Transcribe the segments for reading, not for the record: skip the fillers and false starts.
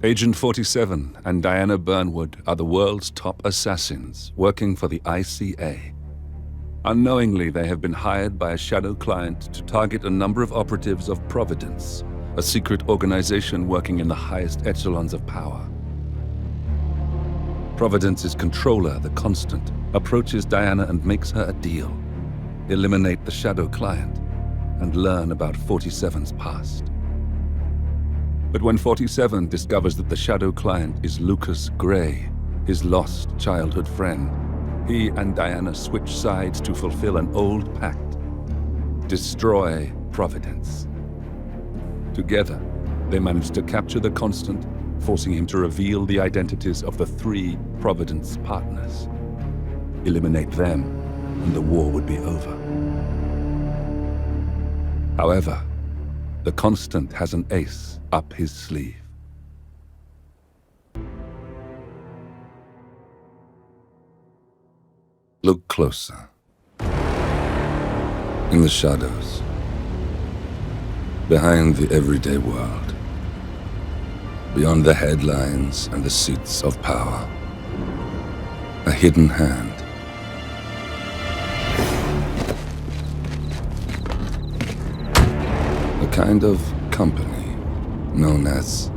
Agent 47 and Diana Burnwood are the world's top assassins working for the ICA. Unknowingly, they have been hired by a shadow client to target a number of operatives of Providence, a secret organization working in the highest echelons of power. Providence's controller, the Constant, approaches Diana and makes her a deal. Eliminate the shadow client and learn about 47's past. But when 47 discovers that the shadow client is Lucas Gray, his lost childhood friend, he and Diana switch sides to fulfill an old pact: destroy Providence. Together, they manage to capture the Constant, forcing him to reveal the identities of the 3 Providence partners. Eliminate them, and the war would be over. However, the Constant has an ace up his sleeve. Look closer. In the shadows, behind the everyday world, beyond the headlines and the seats of power, a hidden hand. A kind of company known as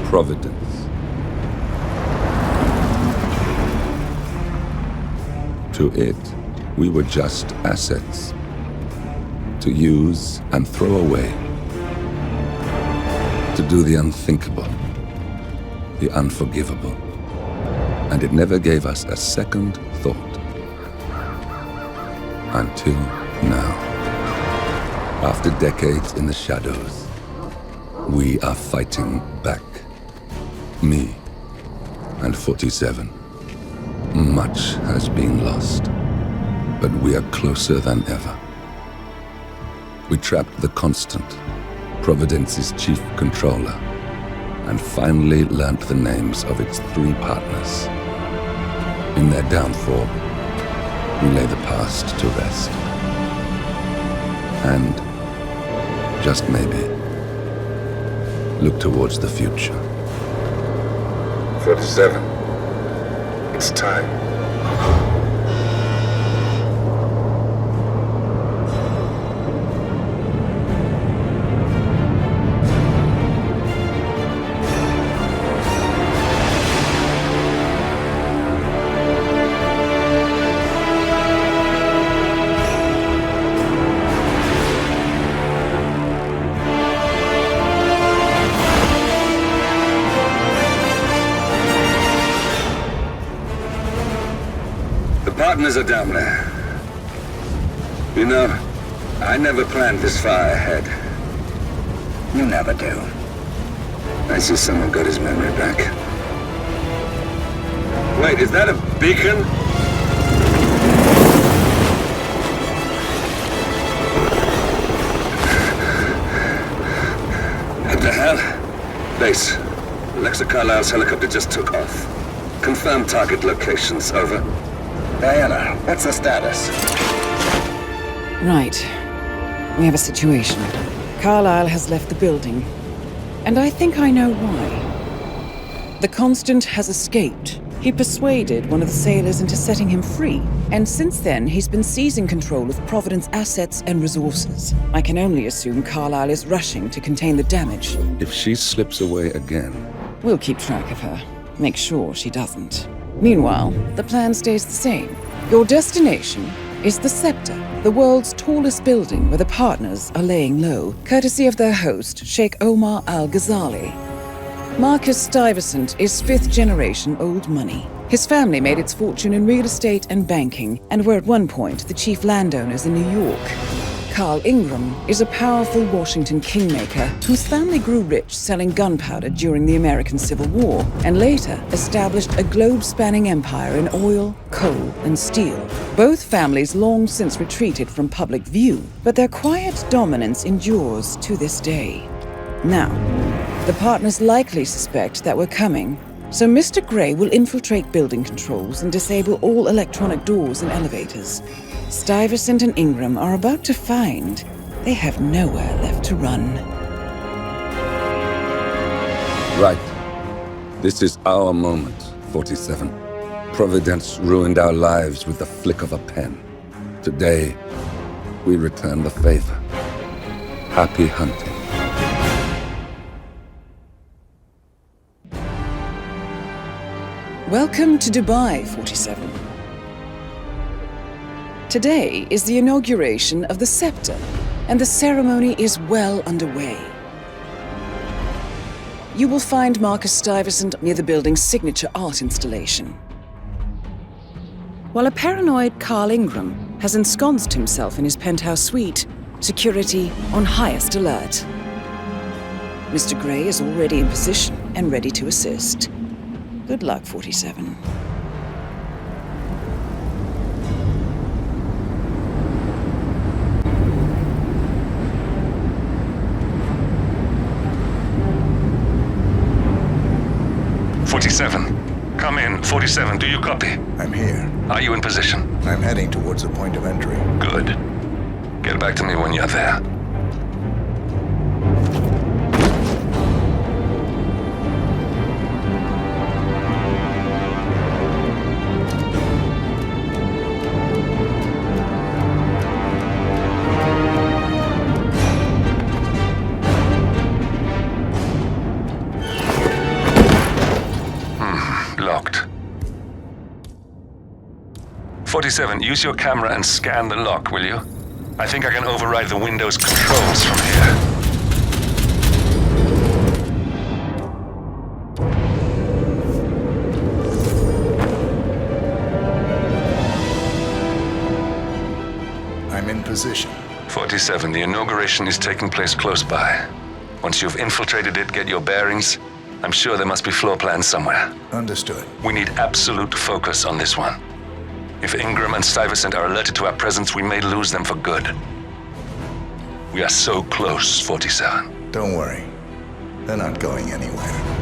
Providence. To it, we were just assets to use and throw away, to do the unthinkable, the unforgivable, and it never gave us a second thought. Until now. After decades in the shadows, we are fighting back. Me and 47. Much has been lost, but we are closer than ever. We trapped the Constant, Providence's chief controller, and finally learnt the names of its 3 partners. In their downfall, we lay the past to rest. And, just maybe, look towards the future. 47. It's time. Partners are down there. You know, I never planned this far ahead. You never do. I see someone got his memory back. Wait, is that a beacon? What the hell? Base. Alexa Carlisle's helicopter just took off. Confirm target locations, over. Diana, what's the status? Right. We have a situation. Carlisle has left the building. And I think I know why. The Constant has escaped. He persuaded one of the sailors into setting him free. And since then, he's been seizing control of Providence assets and resources. I can only assume Carlisle is rushing to contain the damage. If she slips away again... We'll keep track of her. Make sure she doesn't. Meanwhile, the plan stays the same. Your destination is the Scepter, the world's tallest building where the partners are laying low, courtesy of their host, Sheikh Burj Al-Ghazali. Marcus Stuyvesant is 5th generation old money. His family made its fortune in real estate and banking, and were at one point the chief landowners in New York. Carl Ingram is a powerful Washington kingmaker whose family grew rich selling gunpowder during the American Civil War, and later established a globe-spanning empire in oil, coal, and steel. Both families long since retreated from public view, but their quiet dominance endures to this day. Now, the partners likely suspect that we're coming, so Mr. Gray will infiltrate building controls and disable all electronic doors and elevators. Stuyvesant and Ingram are about to find they have nowhere left to run. Right. This is our moment, 47. Providence ruined our lives with the flick of a pen. Today, we return the favor. Happy hunting. Welcome to Dubai, 47. Today is the inauguration of the scepter, and the ceremony is well underway. You will find Marcus Stuyvesant near the building's signature art installation, while a paranoid Carl Ingram has ensconced himself in his penthouse suite, security on highest alert. Mr. Gray is already in position and ready to assist. Good luck, 47. Come in. 47, do you copy? I'm here. Are you in position? I'm heading towards the point of entry. Good. Get back to me when you're there. Locked. 47, use your camera and scan the lock, will you? I think I can override the Windows controls from here. I'm in position. 47, the inauguration is taking place close by. Once you've infiltrated it, get your bearings. I'm sure there must be floor plans somewhere. Understood. We need absolute focus on this one. If Ingram and Stuyvesant are alerted to our presence, we may lose them for good. We are so close, 47. Don't worry. They're not going anywhere.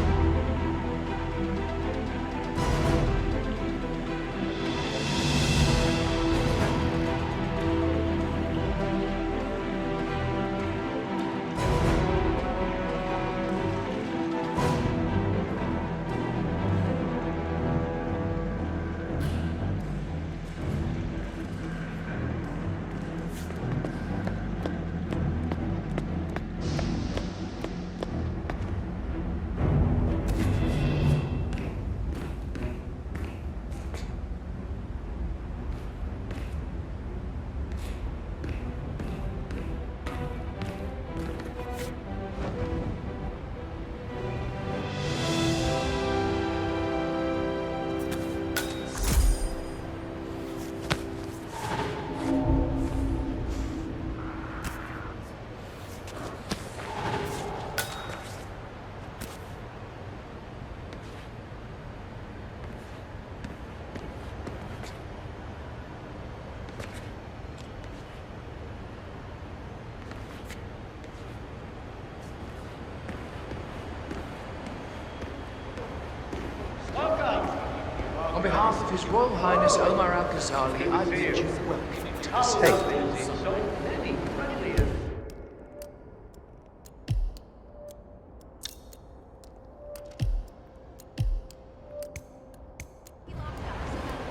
On behalf of His Royal Highness Omar Al-Ghazali, I bid you welcome to the state.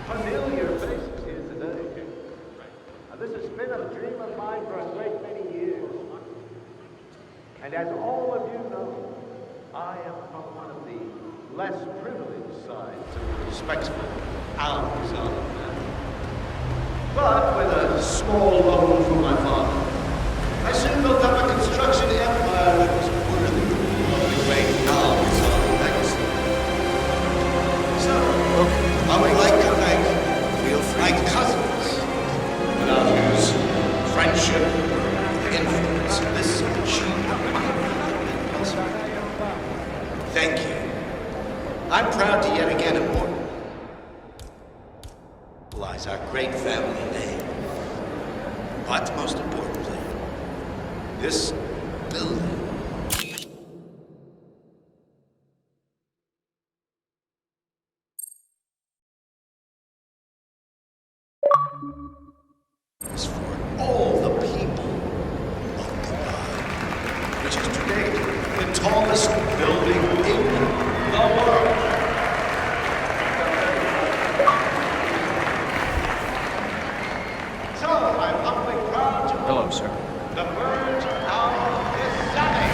Familiar faces here today. This has been a dream of mine for a great many years. And as all of you know, I am from one of the less privileged sides of the respectable Al-Ghazali family. But with a small loan from my father, I soon built up a construction empire that was worthy of the great Al-Ghazali legacy. So, I would like to thank my cousins, without whose friendship and influence this achievement would not be possible. Thank you. I'm proud to yet again immortalize our great family name. But most importantly, this building. Is for all the people of Dubai, which is today the tallest building in the world. closer. The Burj Al-Ghazali.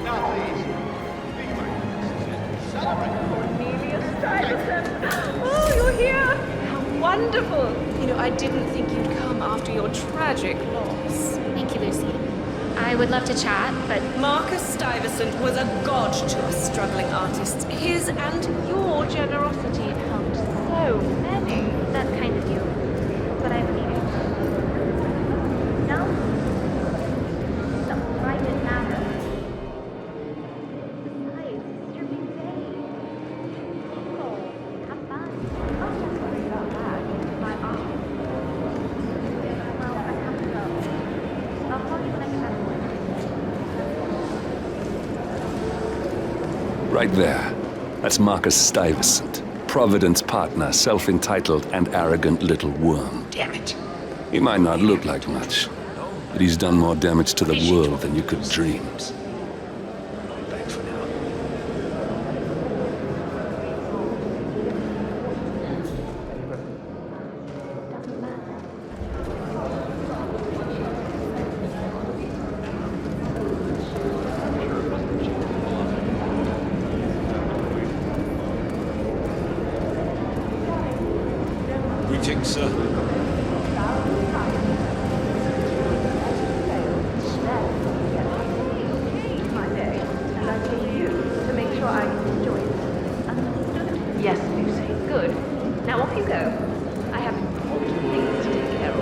Now, please, be my guests. Celebrate. Stuyvesant! Oh, you're here! How wonderful! You know, I didn't think you'd come after your tragic loss. Thank you, Lucy. I would love to chat, but Marcus Stuyvesant was a god to us struggling artists. His and your generosity helped so many. that's kind of you. But I believe it. No? Some private matter. Besides, it's your big day. So, have fun. Oh, don't worry about that. My office. Well, I have to go. I'll call you when I get back to work. Right there. That's Marcus Stuyvesant, Providence partner, self-entitled and arrogant little worm. Damn it. He might not look like much, but he's done more damage to the world than you could dream. Back for now. Greetings, sir. Yes, Lucy. Good. Now off you go. I have important things to take care of.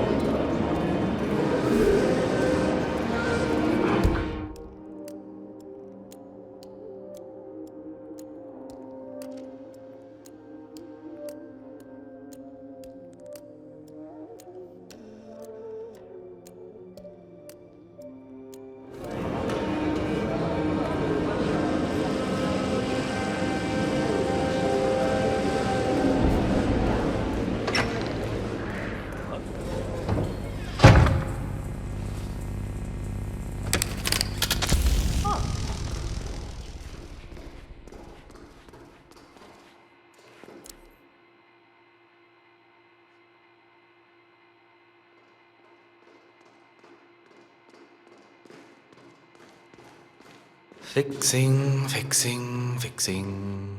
Fixing, fixing, fixing.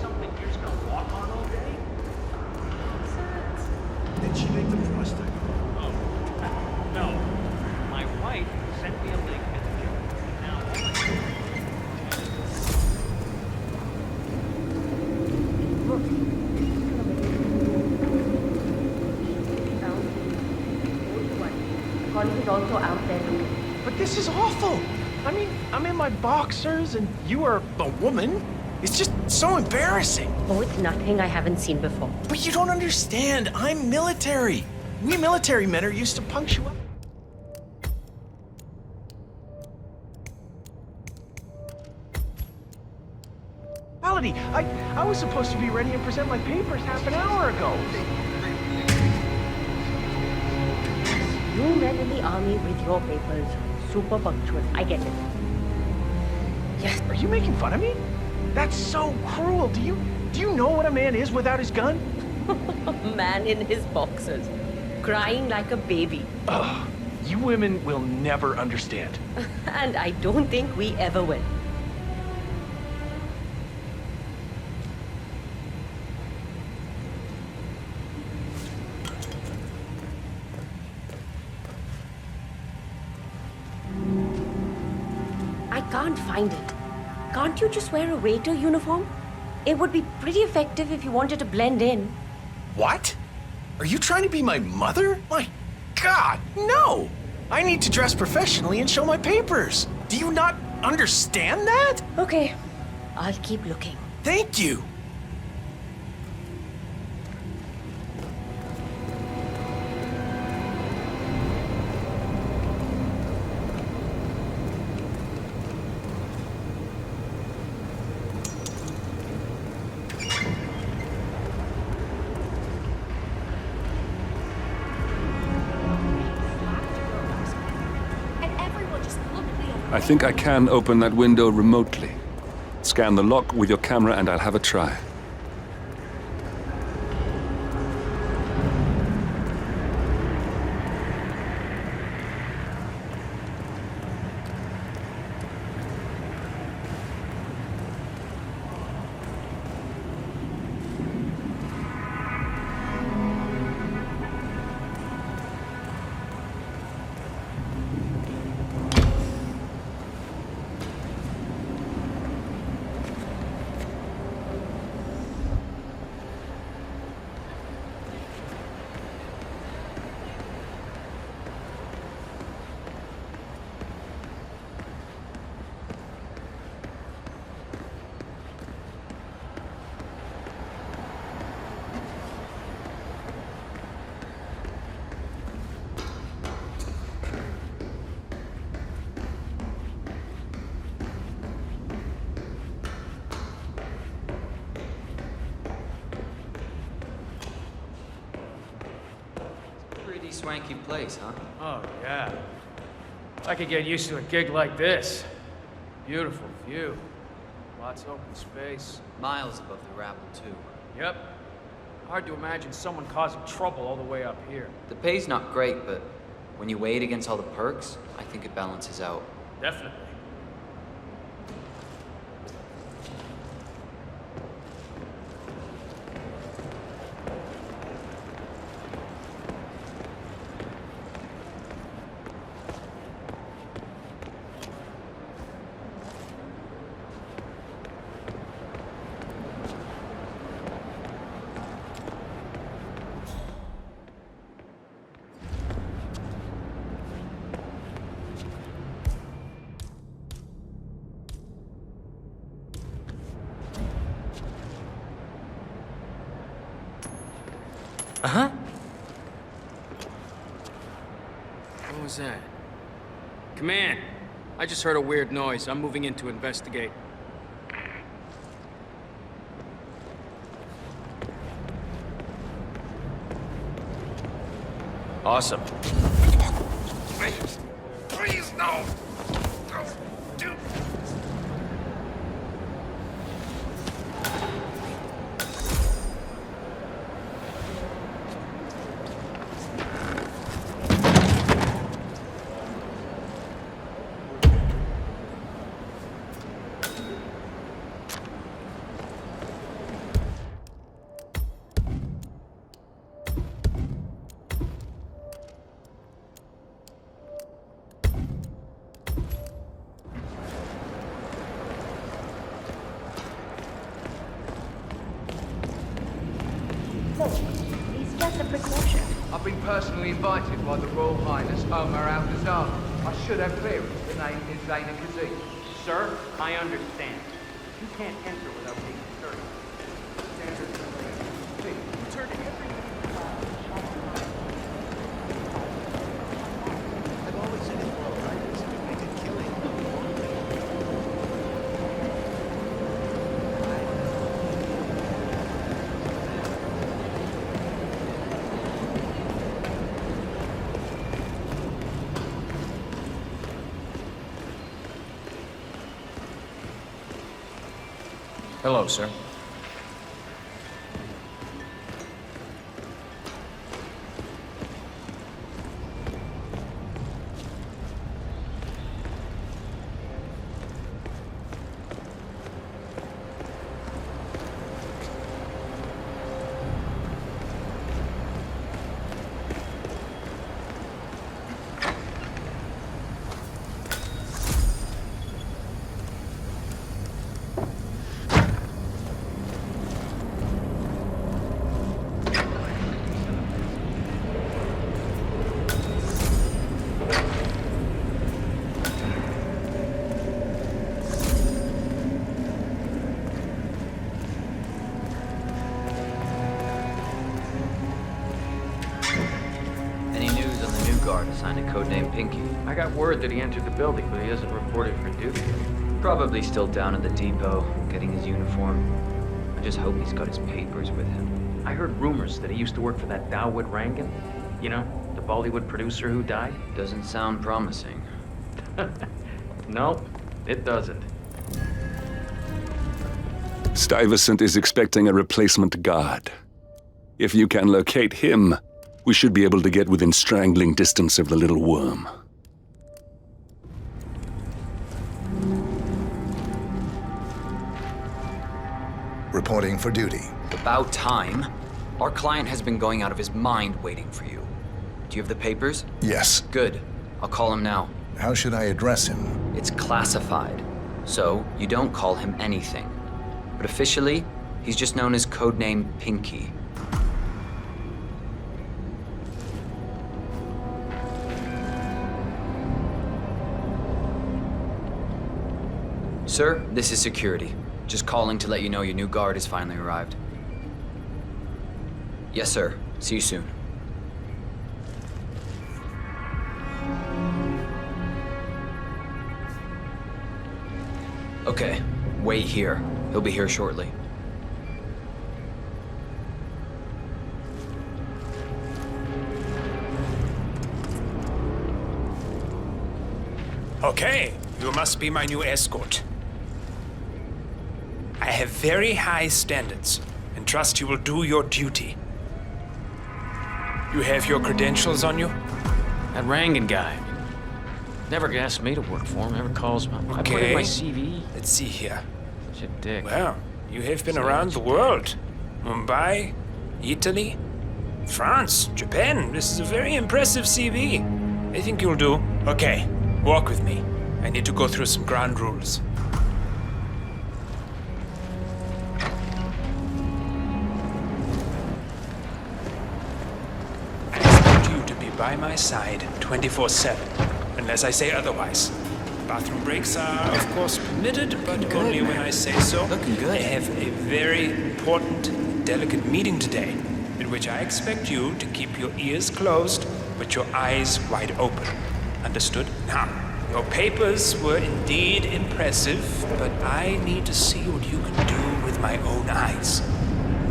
Something you're just gonna walk on all day? Did she make the frosting? Oh, no. My wife sent me a link at the gym. Now, Colin is also out there looking. But this is awful. I mean, I'm in my boxers and you are a woman. It's just so embarrassing. Oh, it's nothing I haven't seen before. But you don't understand. I'm military. We military men are used to punctuality. I was supposed to be ready and present my papers half an hour ago. You men in the army with your papers. Super punctual. I get it. Yes. Are you making fun of me? That's so cruel. Do you know what a man is without his gun? Man in his boxers. Crying like a baby. Ugh. You women will never understand. And I don't think we ever will. can't find it. Can't you just wear a waiter uniform? It would be pretty effective if you wanted to blend in. What? Are you trying to be my mother? My God, no! I need to dress professionally and show my papers. Do you not understand that? Okay, I'll keep looking. Thank you. I think I can open that window remotely. Scan the lock with your camera and I'll have a try. Pretty swanky place, huh? Oh, yeah. I could get used to a gig like this. Beautiful view. Lots of open space. Miles above the rabble, too. Yep. Hard to imagine someone causing trouble all the way up here. The pay's not great, but when you weigh it against all the perks, I think it balances out. Definitely. Uh-huh. What was that? Command, I just heard a weird noise. I'm moving in to investigate. Awesome. Please, please, no. Dude. It's just a precaution. I've been personally invited by the Royal Highness Omar Al-Ghazali. I should have clearance. The name is EdragonXX. Sir, I understand. You can't enter without being searched. Standard please, turn every I've always said it well, right? It's a killing. Hello, sir. codename Pinky. I got word that he entered the building, but he hasn't reported for duty. Probably still down at the depot, getting his uniform. I just hope he's got his papers with him. I heard rumors that he used to work for that Dawood Rangan. You know, the Bollywood producer who died? Doesn't sound promising. No, it doesn't. Stuyvesant is expecting a replacement guard. If you can locate him, we should be able to get within strangling distance of the little worm. Reporting for duty. About time. Our client has been going out of his mind waiting for you. Do you have the papers? Yes. Good. I'll call him now. How should I address him? It's classified, so you don't call him anything. But officially, he's just known as codename Pinky. Sir, this is security. Just calling to let you know your new guard has finally arrived. Yes, sir. See you soon. Okay, wait here. He'll be here shortly. Okay, you must be my new escort. I have very high standards and trust you will do your duty. You have your credentials on you? That Rangan guy. Never asked me to work for him, never calls me. I put in my CV. Let's see here. Such a dick. Well, you have been around the world. Mumbai, Italy, France, Japan. This is a very impressive CV. I think you'll do. Okay, walk with me. I need to go through some ground rules. I expect you to be by my side 24/7, unless I say otherwise. Bathroom breaks are, of course, permitted, but only when I say so. Looking good. I have a very important, delicate meeting today, in which I expect you to keep your ears closed, but your eyes wide open. Understood? Now, your papers were indeed impressive, but I need to see what you can do with my own eyes.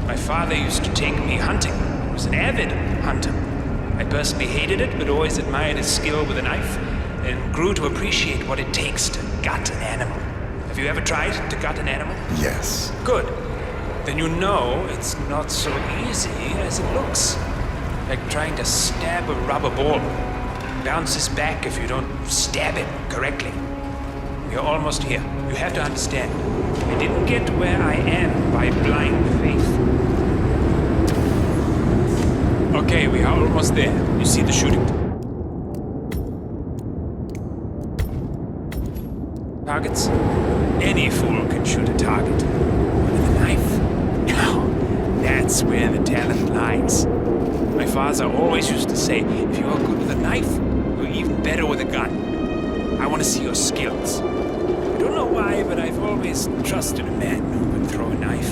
My father used to take me hunting. He was an avid hunter. I personally hated it, but always admired his skill with a knife, and grew to appreciate what it takes to gut an animal. Have you ever tried to gut an animal? Yes. Good. Then you know it's not so easy as it looks. Like trying to stab a rubber ball. Bounces back if you don't stab it correctly. We're almost here. You have to understand. I didn't get where I am by blind faith. Okay, we are almost there. You see the shooting targets? Any fool can shoot a target. With a knife? Now, that's where the talent lies. My father always used to say, if you are good with a knife, you're even better with a gun. I want to see your skills. I don't know why, but I've always trusted a man who could throw a knife.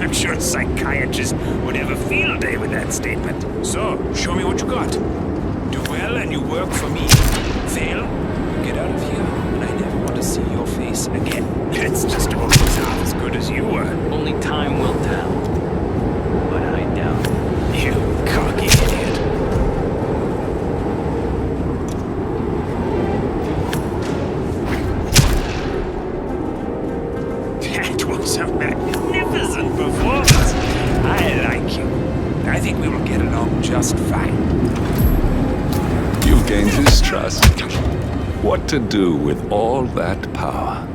I'm sure a psychiatrist would have a field day with that statement. So, show me what you got. Do well and you work for me. Fail, you get out of here, and I never want to see your face again. It's just almost half as good as you were. Only time will tell. But I doubt it. You cocky idiot. That was a magnificent performance. I like you. I think we will get along just fine. You've gained his trust. What to do with all that power?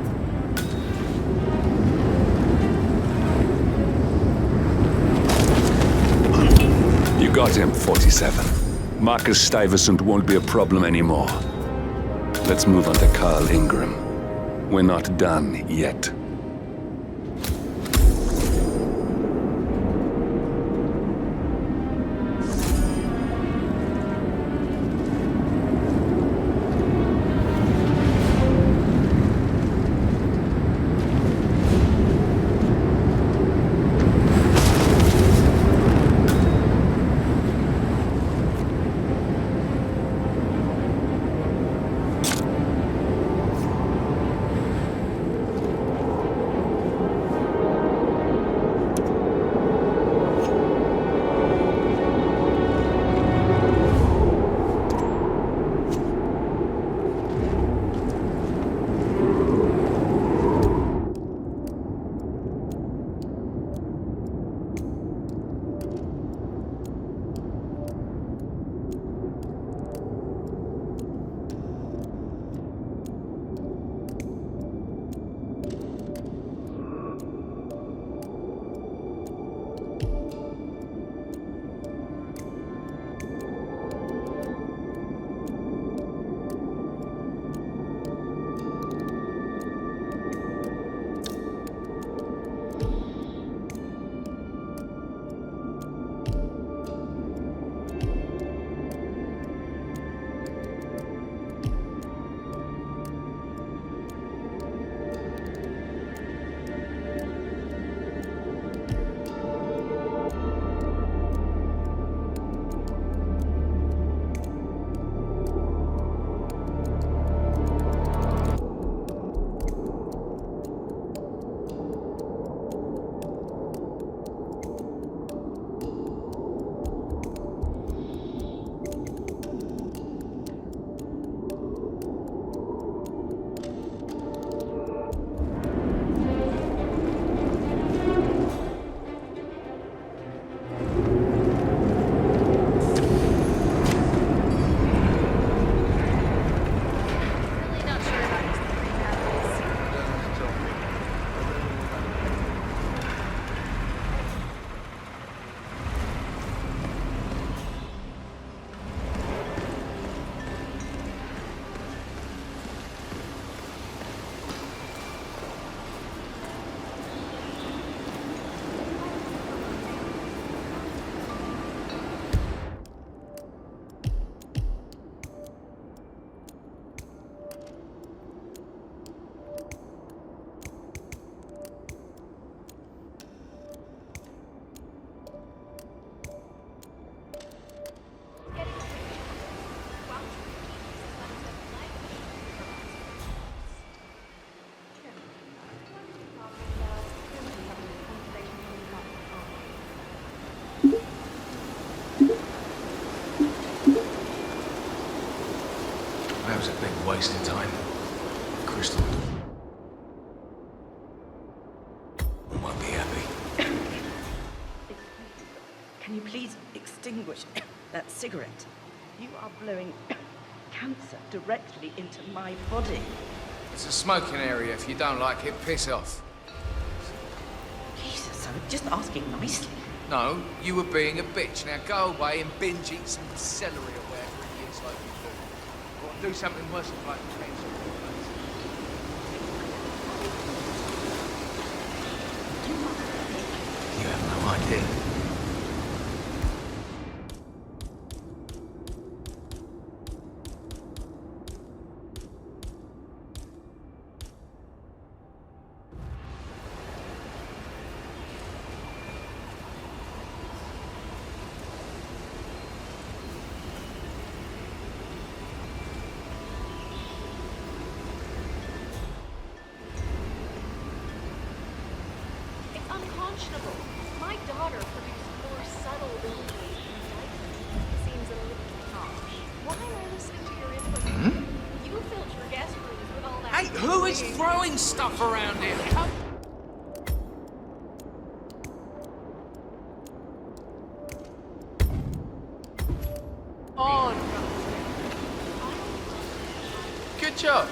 You got him, 47. Marcus Stuyvesant won't be a problem anymore. Let's move on to Carl Ingram. We're not done yet. Been wasting time. Crystal. We won't be happy. Can you please extinguish that cigarette? You are blowing cancer directly into my body. It's a smoking area. If you don't like it, piss off. Jesus, I was just asking nicely. No, you were being a bitch. Now go away and binge eat some celery or whatever it is like you do. Or do something worse than like cancer. You have no idea. Unconscionable. My daughter produced more subtle illumination indictment. Seems a little harsh. Why am I listening to your input? You filled your guest rooms with all that. Hey, who is throwing stuff around here? Come on. Good job.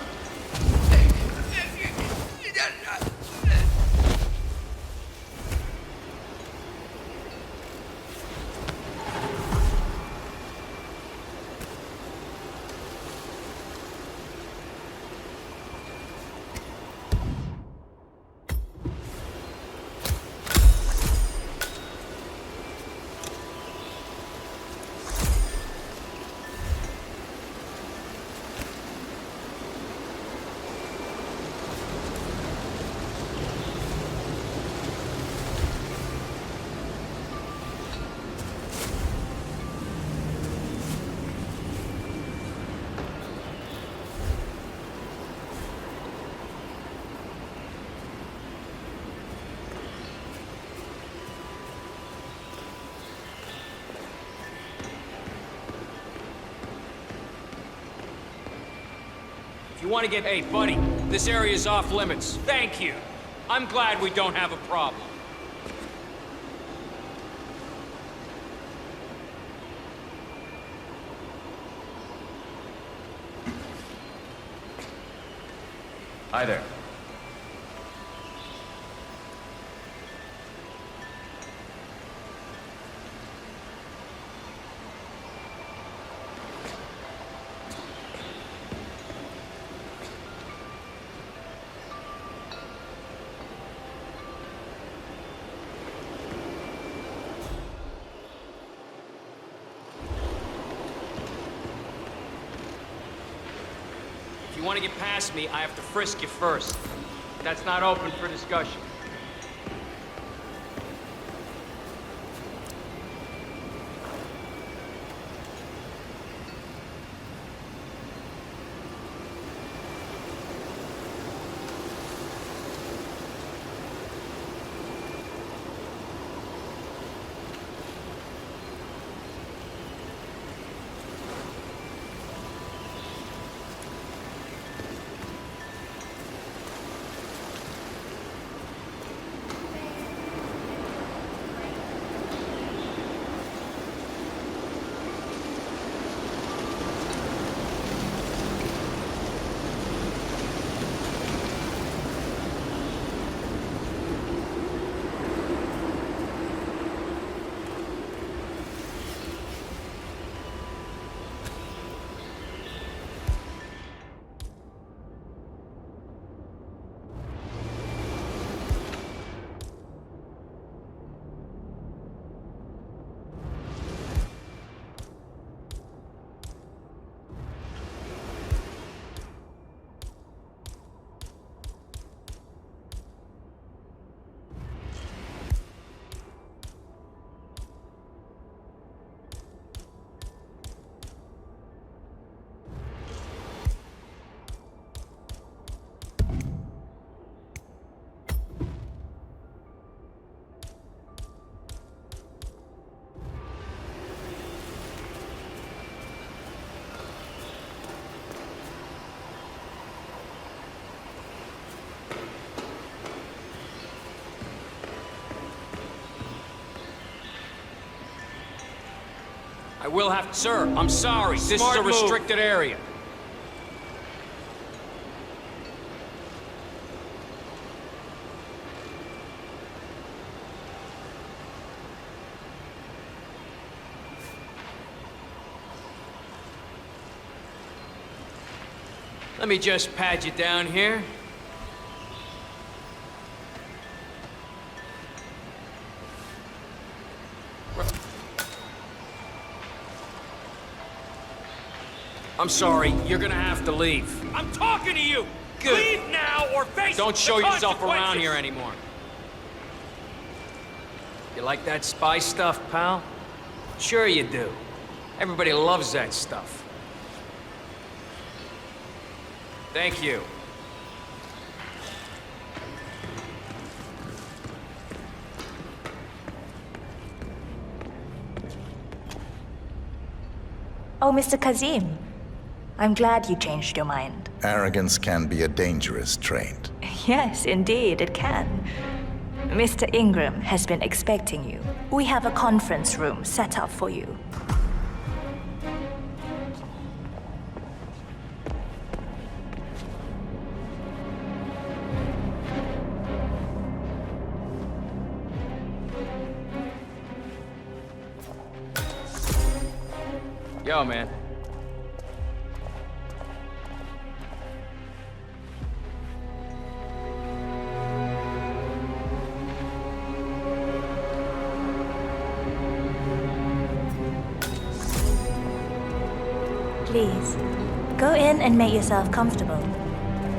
If you want to get... Hey, buddy, this area's off limits. Thank you. I'm glad we don't have a problem. Hi there. If you want to get past me, I have to frisk you first. That's not open for discussion. I will have... Sir, I'm sorry. This is a restricted area. Let me just pat you down here. I'm sorry, you're gonna have to leave. I'm talking to you! Good. Leave now or face Don't show the yourself around consequences. here anymore. You like that spy stuff, pal? Sure you do. Everybody loves that stuff. Thank you. Oh, Mr. Kazim. I'm glad you changed your mind. Arrogance can be a dangerous trait. Yes, indeed, it can. Mr. Ingram has been expecting you. We have a conference room set up for you. Yo, man. Please, go in and make yourself comfortable.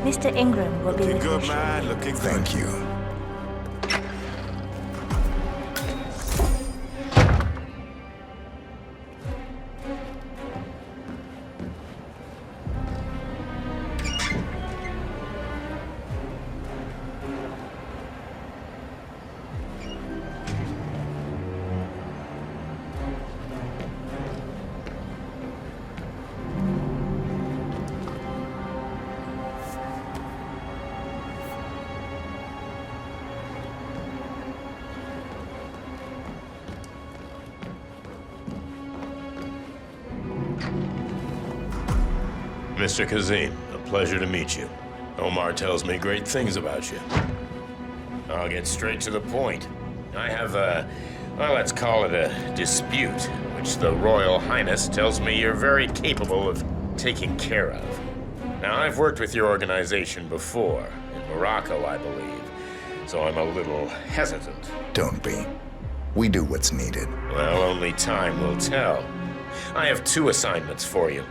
Mr. Ingram will be with you. Good man, looking good. Thank you. Mr. Kazim, a pleasure to meet you. Omar tells me great things about you. I'll get straight to the point. I have well, let's call it a dispute, which the Royal Highness tells me you're very capable of taking care of. Now, I've worked with your organization before, in Morocco, I believe, so I'm a little hesitant. Don't be. We do what's needed. Well, only time will tell. I have 2 assignments for you.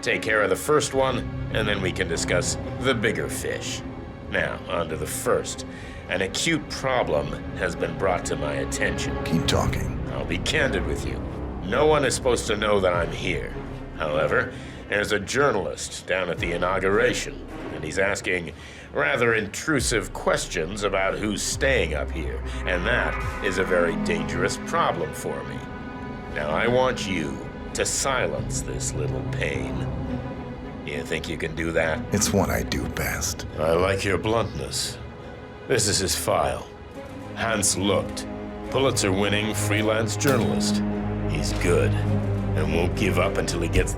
Take care of the first one, and then we can discuss the bigger fish. Now, on to the first. An acute problem has been brought to my attention. Keep talking. I'll be candid with you. No one is supposed to know that I'm here. However, there's a journalist down at the inauguration, and he's asking rather intrusive questions about who's staying up here, and that is a very dangerous problem for me. Now, I want you to silence this little pain. You think you can do that? It's what I do best. I like your bluntness. This is his file. Hans Lucht, Pulitzer-winning freelance journalist. He's good, and won't give up until he gets...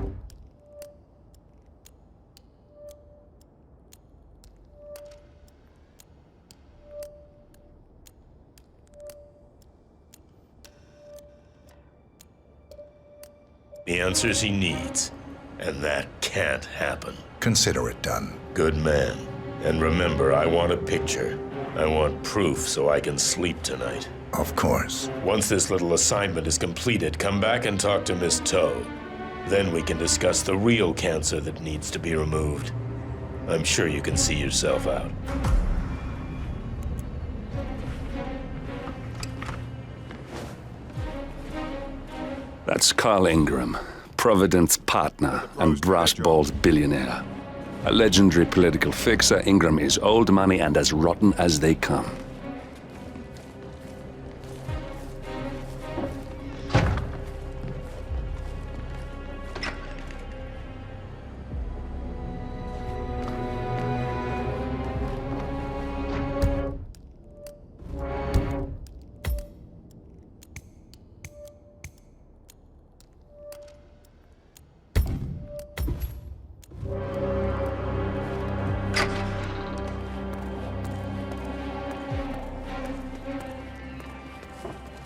the answers he needs, and that can't happen. Consider it done. Good man. And remember, I want a picture. I want proof so I can sleep tonight. Of course. Once this little assignment is completed, come back and talk to Miss Toe. Then we can discuss the real cancer that needs to be removed. I'm sure you can see yourself out. That's Carl Ingram, Providence partner and brass-balled billionaire. A legendary political fixer, Ingram is old money and as rotten as they come.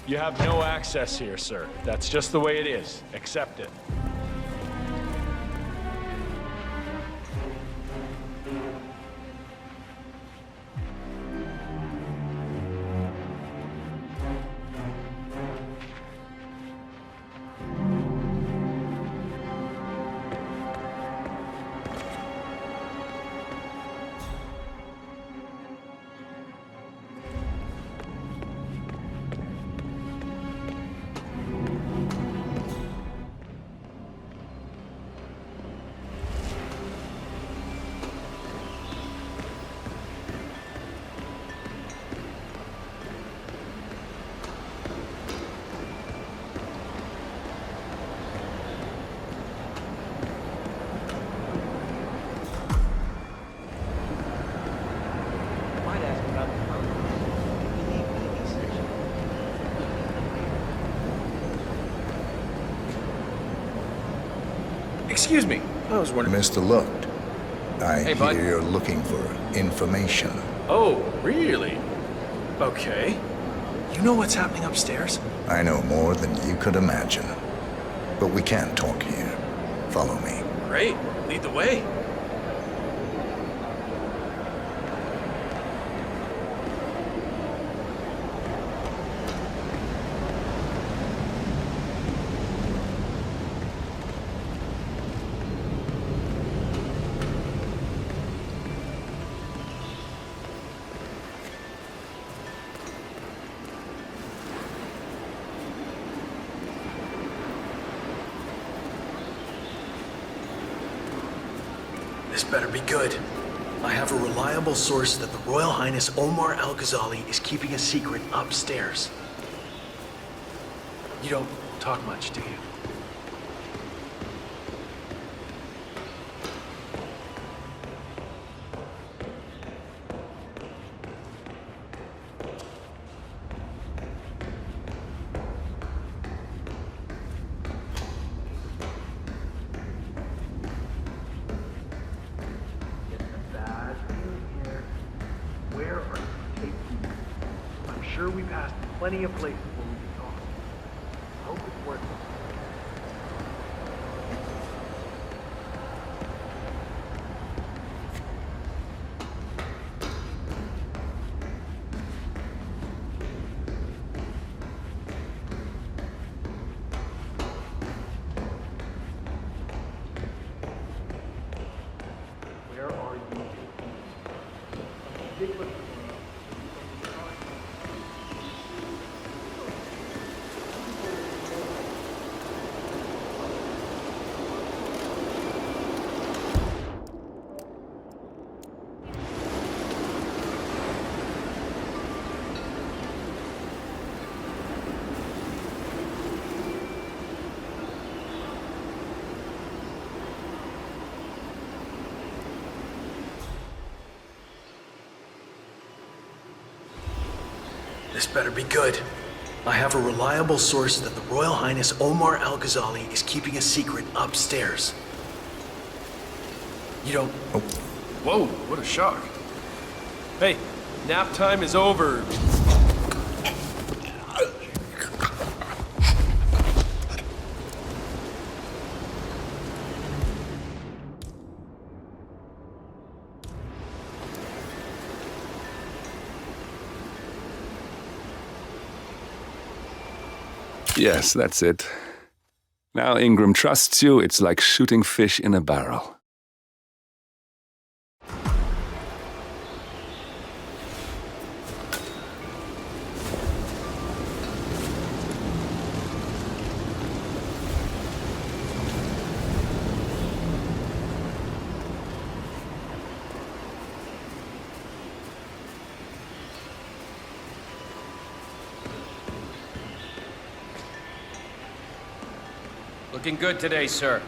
You have no access here, sir. That's just the way it is. Accept it. Excuse me. I was wondering... Mr. Looked, I Hey, hear bud. you're looking for information. Oh, really? Okay. You know what's happening upstairs? I know more than you could imagine. But we can't talk here. Follow me. Great. Lead the way. This better be good. I have a reliable source that the Royal Highness Omar Al-Ghazali is keeping a secret upstairs. You don't talk much, do you? Where are you taking me? I'm sure we passed plenty of places where we could talk. I hope it's worth it. Where are you taking me? Ridiculous. This better be good. I have a reliable source that the Royal Highness Omar Al-Ghazali is keeping a secret upstairs. You don't... Oh. Whoa, what a shock. Hey, nap time is over. Yes, that's it. Now Ingram trusts you, it's like shooting fish in a barrel. Looking good today, sir.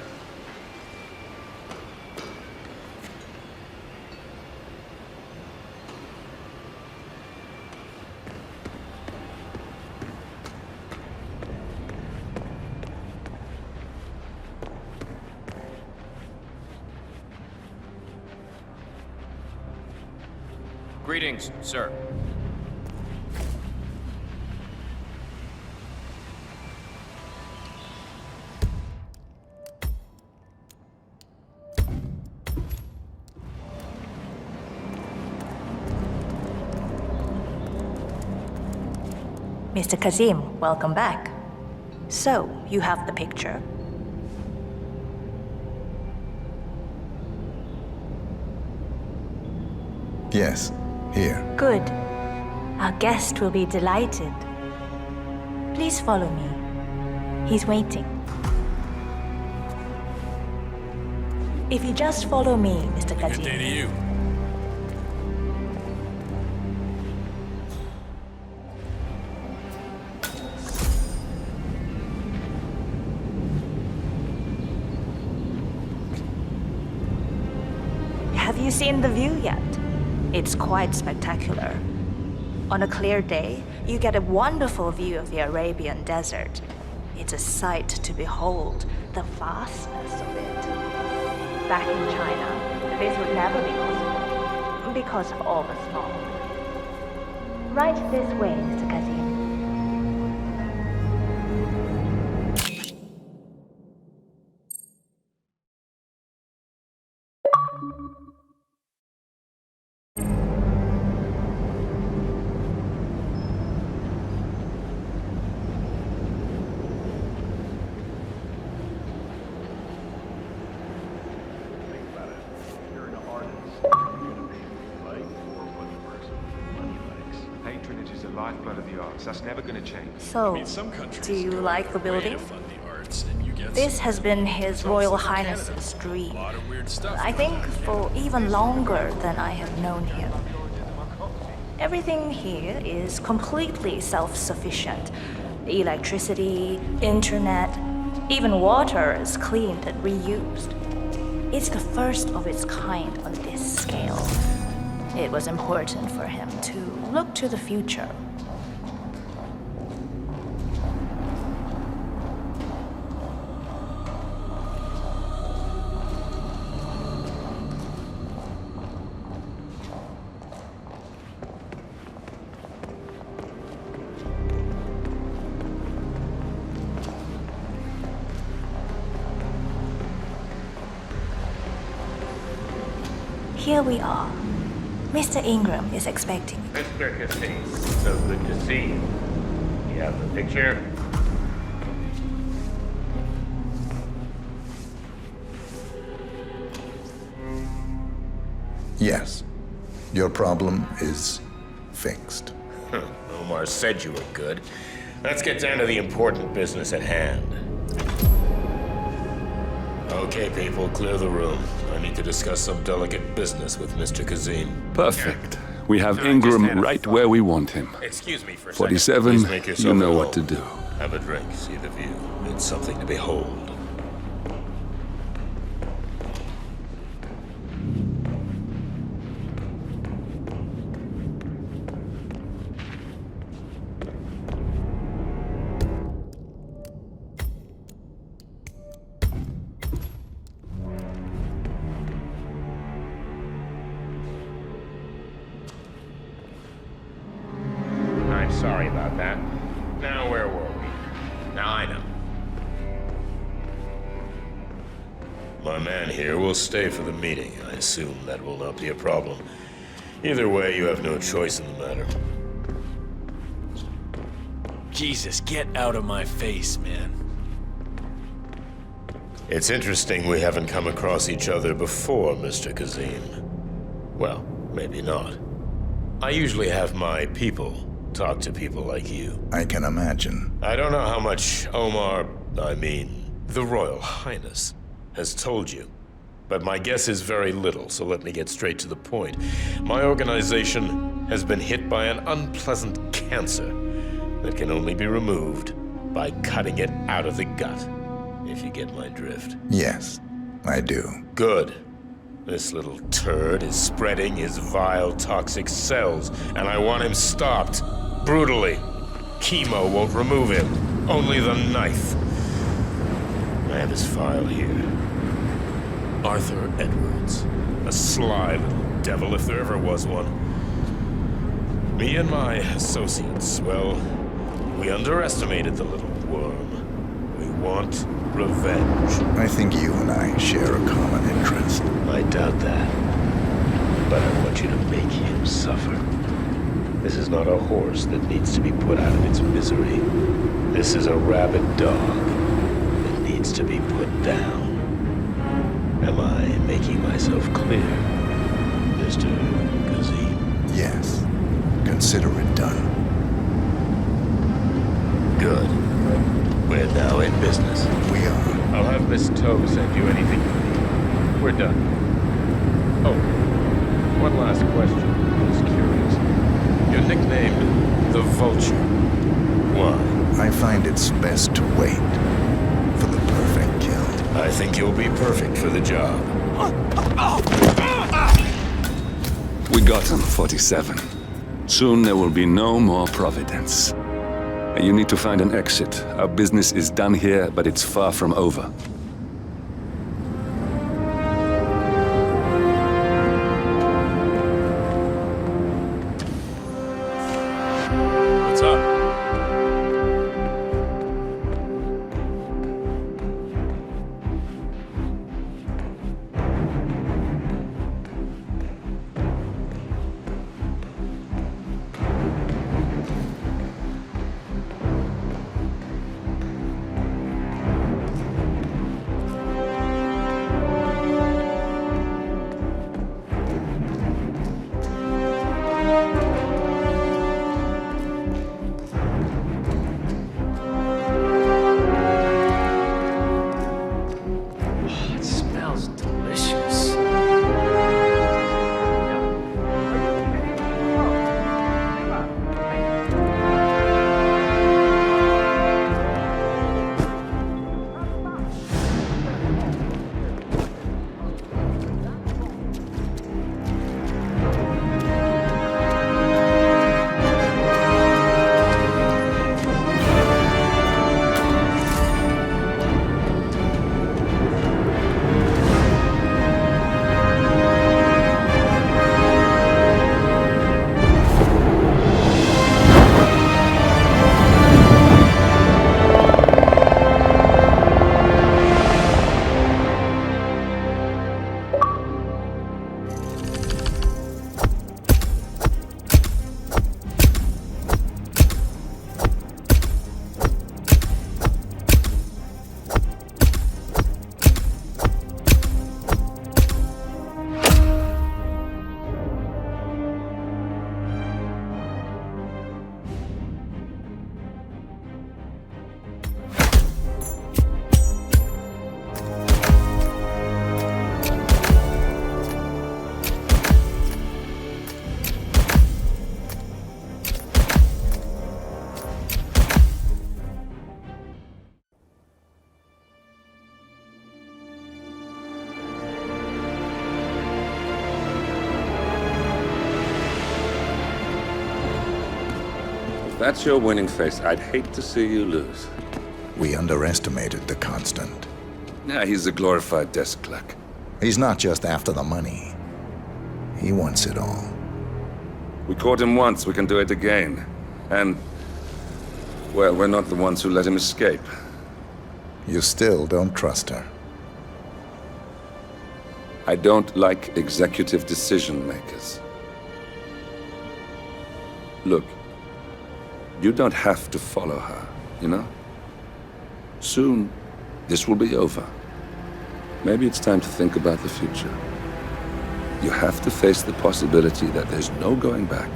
Greetings, sir. Mr. Kazim, welcome back. So, you have the picture? Yes, here. Good. Our guest will be delighted. Please follow me. He's waiting. If you just follow me, Mr. Kazim. Good day to you. Have you seen the view yet? It's quite spectacular. On a clear day, you get a wonderful view of the Arabian desert. It's a sight to behold, the vastness of it. Back in China, this would never be possible, because of all the smog. Right this way, Mr. Kazim. Patronage is the lifeblood of the arts. That's never going to change. So, do you like the building? This has been His Royal Highness's dream. I think for even longer than I have known him. Everything here is completely self-sufficient. Electricity, internet, even water is cleaned and reused. It's the first of its kind on this scale. It was important for him to look to the future. Here we are. Mr. Ingram is expecting you. Mr. Kazim, so good to see you. You have the picture? Yes. Your problem is fixed. Omar said you were good. Let's get down to the important business at hand. Okay, people, clear the room. I need to discuss some delicate business with Mr. Kazim. Perfect. We have Ingram right where we want him. Excuse me for a 47, second. Please make yourself you know at what to home. do. Have a drink, see the view. It's something to behold. I'm sorry about that. Now, where were we? Now I know. My man here will stay for the meeting. I assume that will not be a problem. Either way, you have no choice in the matter. Jesus, get out of my face, man. It's interesting we haven't come across each other before, Mr. Kazim. Well, maybe not. I usually have my people talk to people like you. I can imagine. I don't know how much the Royal Highness, has told you. But my guess is very little, so let me get straight to the point. My organization has been hit by an unpleasant cancer that can only be removed by cutting it out of the gut, if you get my drift. Yes, I do. Good. This little turd is spreading his vile, toxic cells, and I want him stopped. Brutally. Chemo won't remove him. Only the knife. I have his file here. Arthur Edwards. A sly little devil, if there ever was one. Me and my associates, well, we underestimated the little worm. We want revenge. I think you and I share a common interest. I doubt that. But I want you to make him suffer. This is not a horse that needs to be put out of its misery. This is a rabid dog that needs to be put down. Am I making myself clear, Mr. Ghazali? Yes. Consider it done. Good. We're now in business. We are. I'll have Miss Toe send you anything you need. We're done. Oh, one last question. I'm just curious. You're nicknamed the Vulture. Why? I find it's best to wait for the perfect kill. I think you'll be perfect for the job. We got him, 47. Soon there will be no more Providence. You need to find an exit. Our business is done here, but it's far from over. What's up? It smells delicious. If that's your winning face, I'd hate to see you lose. We underestimated the Constant. Yeah, he's a glorified desk clerk. He's not just after the money. He wants it all. We caught him once, we can do it again. And, well, we're not the ones who let him escape. You still don't trust her. I don't like executive decision makers. Look, you don't have to follow her, you know? Soon, this will be over. Maybe it's time to think about the future. You have to face the possibility that there's no going back.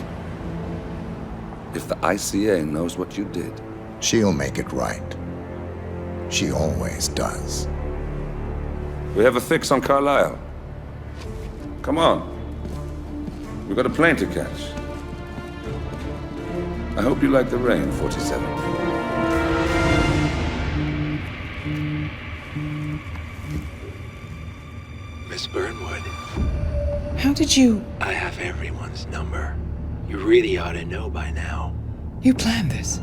If the ICA knows what you did, she'll make it right. She always does. We have a fix on Carlisle. Come on. We've got a plane to catch. I hope you like the rain, 47. Miss Burnwood. How did you... I have everyone's number. You really ought to know by now. You planned this?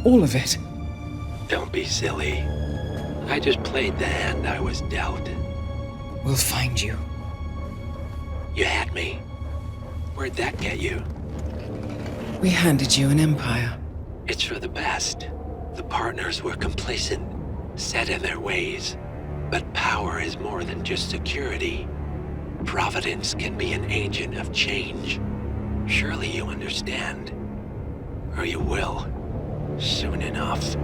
All of it? Don't be silly. I just played the hand I was dealt. We'll find you. You had me. Where'd that get you? We handed you an empire. It's for the best. The partners were complacent, set in their ways. But power is more than just security. Providence can be an agent of change. Surely you understand. Or you will. Soon enough.